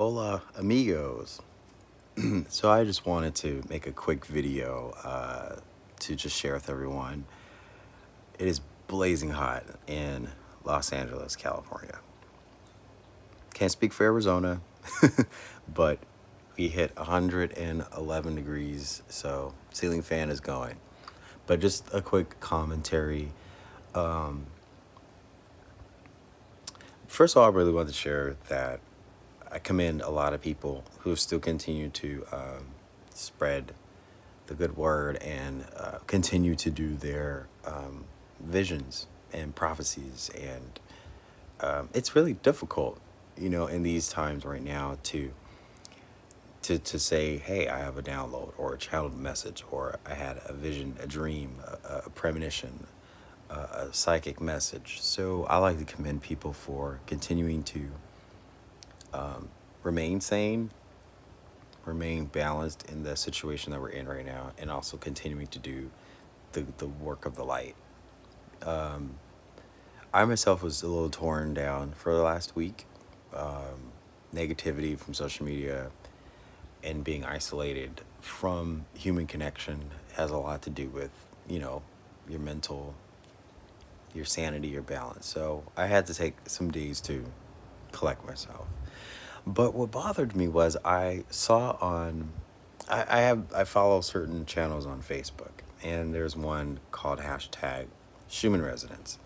Hola, amigos. So I just wanted to make a quick video to just share with everyone. It is blazing hot in Los Angeles, California. Can't speak for Arizona, but we hit 111 degrees, so ceiling fan is going. But just a quick commentary. First of all, I really wanted to share that I commend a lot of people who still continue to spread the good word and continue to do their visions and prophecies. And it's really difficult, in these times right now to say, hey, I have a download or a channeled message, or I had a vision, a dream, a premonition, a psychic message. So I like to commend people for continuing to remain sane, remain balanced in the situation that we're in right now, and also continuing to do the work of the light. I myself was a little torn down for the last week. Negativity from social media and being isolated from human connection has a lot to do with, your mental, your sanity, your balance. So I had to take some days to collect myself. But what bothered me was I saw on I follow certain channels on Facebook, and there's one called hashtag Schumann Resonance.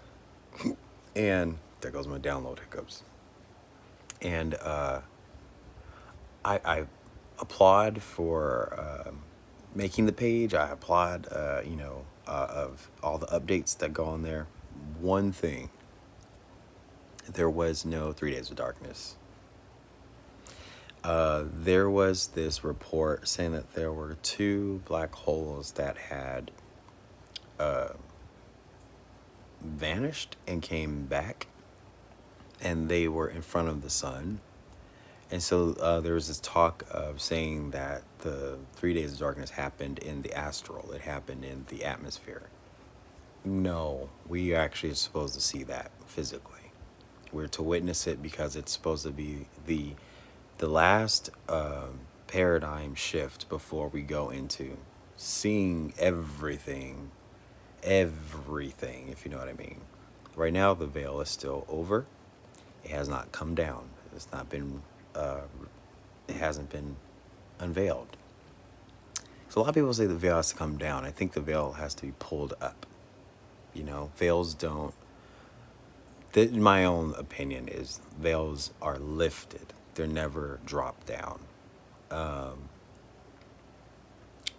And there goes my download hiccups. And I applaud for making the page. I applaud, of all the updates that go on there. One thing, there was no 3 Days of Darkness. There was this report saying that there were two black holes that had vanished and came back, and they were in front of the sun. And so there was this talk of saying that the 3 Days of Darkness happened in the astral, it happened in the atmosphere. No, we actually are supposed to see that physically. We're to witness it because it's supposed to be the last paradigm shift before we go into seeing everything, if you know what I mean. Right now, the veil is still over. It has not come down. It's not been. It hasn't been unveiled. So a lot of people say the veil has to come down. I think the veil has to be pulled up. Veils don't. In my own opinion, is veils are lifted. They're never dropped down.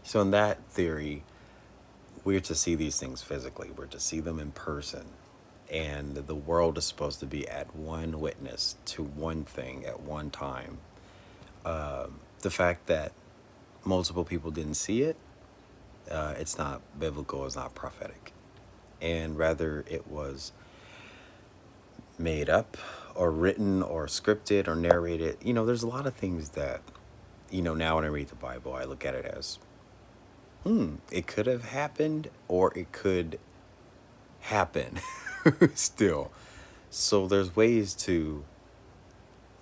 So in that theory, we're to see these things physically. We're to see them in person. And the world is supposed to be at one witness to one thing at one time. The fact that multiple people didn't see it, it's not biblical, it's not prophetic. And rather it was made up or written or scripted or narrated. There's a lot of things that, now when I read the Bible, I look at it as, it could have happened or it could happen still. So there's ways to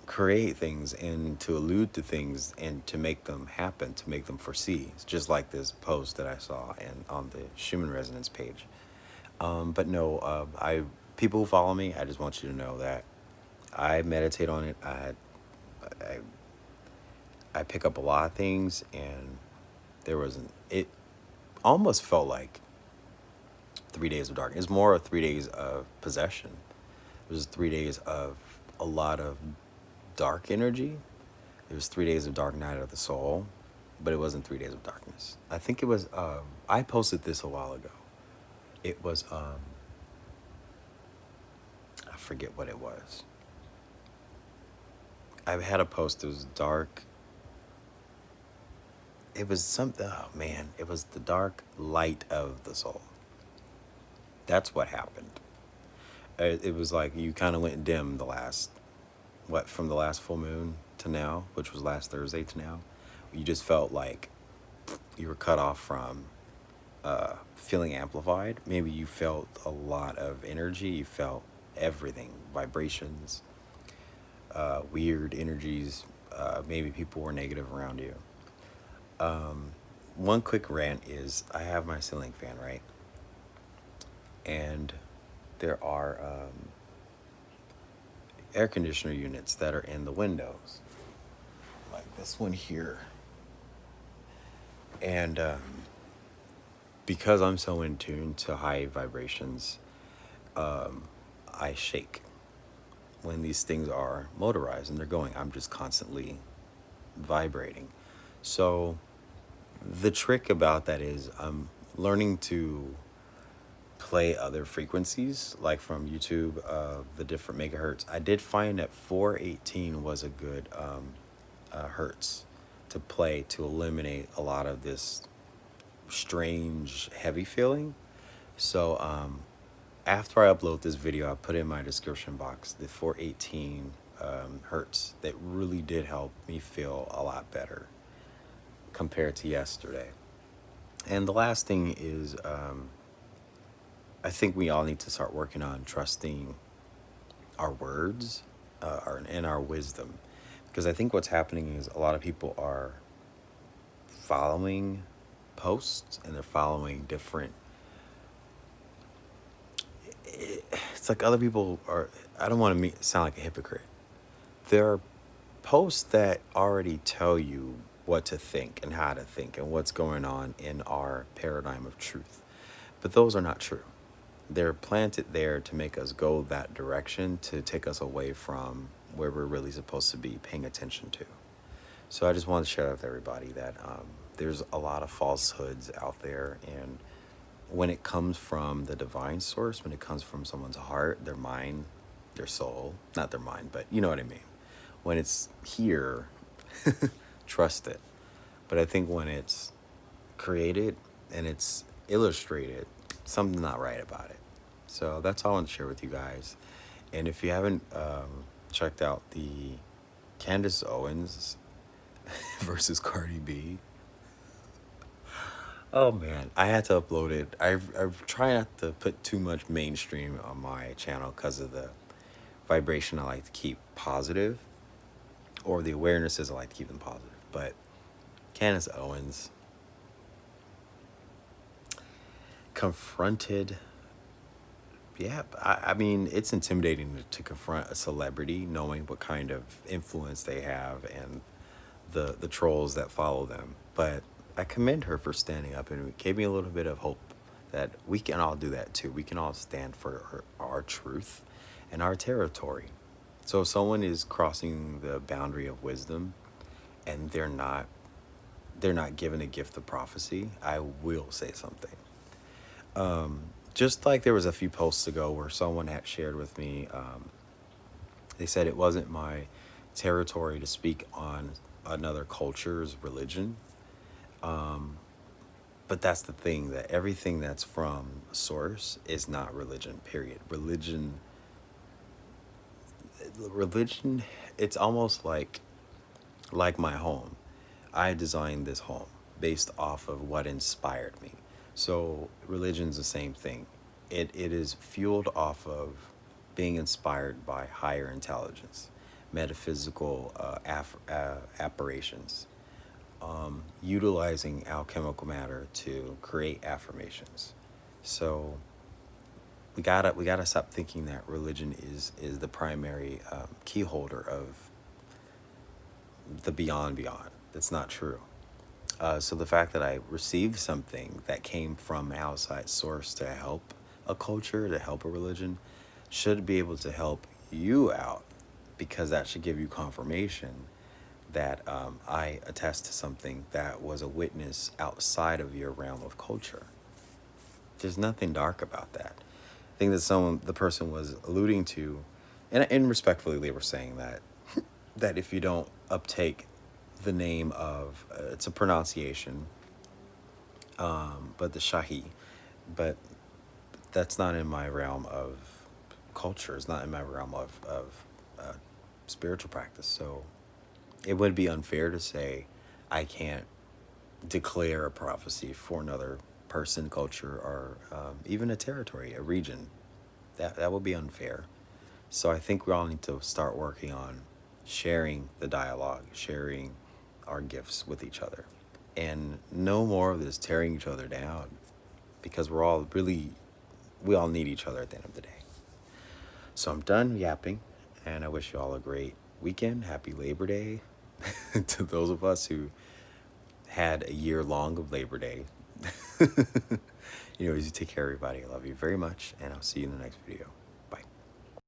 create things and to allude to things and to make them happen, to make them foresee. It's just like this post that I saw on the Schumann Resonance page. But no, people who follow me, I just want you to know that I meditate on it. I pick up a lot of things, and it almost felt like 3 Days of Darkness. It's more of 3 days of possession. It was 3 days of a lot of dark energy. It was 3 days of dark night of the soul, but it wasn't 3 days of darkness. I think it was, I posted this a while ago. It was, I forget what it was. I had a post that was dark. It was something, oh man, it was the dark light of the soul. That's what happened. It was like you kind of went dim from the last full moon to now, which was last Thursday to now. You just felt like you were cut off from feeling amplified. Maybe you felt a lot of energy. You felt everything, vibrations, weird energies, maybe people were negative around you. One quick rant is I have my ceiling fan, right? And there are air conditioner units that are in the windows, like this one here. And because I'm so in tune to high vibrations, I shake when these things are motorized and they're going. I'm just constantly vibrating. So the trick about that is I'm learning to play other frequencies, like from YouTube, the different megahertz. I did find that 418 was a good hertz to play to eliminate a lot of this strange heavy feeling. So after I upload this video, I put in my description box the 418 hertz that really did help me feel a lot better compared to yesterday. And the last thing is I think we all need to start working on trusting our words and our wisdom. Because I think what's happening is a lot of people are following posts and they're following different. It's like other people are. I don't want to sound like a hypocrite. There are posts that already tell you what to think and how to think and what's going on in our paradigm of truth. But those are not true. They're planted there to make us go that direction, to take us away from where we're really supposed to be paying attention to. So I just want to share with everybody that there's a lot of falsehoods out there. And when it comes from the divine source, when it comes from someone's heart, their mind, their soul, not their mind, but you know what I mean. When it's here, trust it. But I think when it's created and it's illustrated, something's not right about it. So that's all I want to share with you guys. And if you haven't checked out the Candace Owens versus Cardi B, oh man, I had to upload it. I've tried not to put too much mainstream on my channel because of the vibration I like to keep positive, or the awarenesses I like to keep them positive. But Candace Owens confronted. Yeah, I mean, it's intimidating to confront a celebrity knowing what kind of influence they have and the trolls that follow them. But I commend her for standing up, and it gave me a little bit of hope that we can all do that too. We can all stand for our truth and our territory. So if someone is crossing the boundary of wisdom and they're not given a gift of prophecy, I will say something. Just like there was a few posts ago where someone had shared with me, they said it wasn't my territory to speak on another culture's religion. But that's the thing, that everything that's from source is not religion, period. Religion, it's almost like my home. I designed this home based off of what inspired me. So religion's the same thing. It is fueled off of being inspired by higher intelligence, metaphysical apparitions, utilizing alchemical matter to create affirmations. So we gotta stop thinking that religion is the primary key holder of the beyond. That's not true. So the fact that I received something that came from an outside source to help a culture, to help a religion, should be able to help you out, because that should give you confirmation that I attest to something that was a witness outside of your realm of culture. There's nothing dark about that. I think that the person was alluding to, and respectfully, they were saying that if you don't uptake the name of, it's a pronunciation, but the Shahi, but that's not in my realm of culture. It's not in my realm of spiritual practice. So it would be unfair to say I can't declare a prophecy for another person, culture, or even a territory, a region. That would be unfair. So I think we all need to start working on sharing the dialogue, sharing our gifts with each other. And no more of this tearing each other down, because we all need each other at the end of the day. So I'm done yapping, and I wish you all a great weekend. Happy Labor Day to those of us who had a year long of Labor Day. You take care, everybody. I love you very much, and I'll see you in the next video.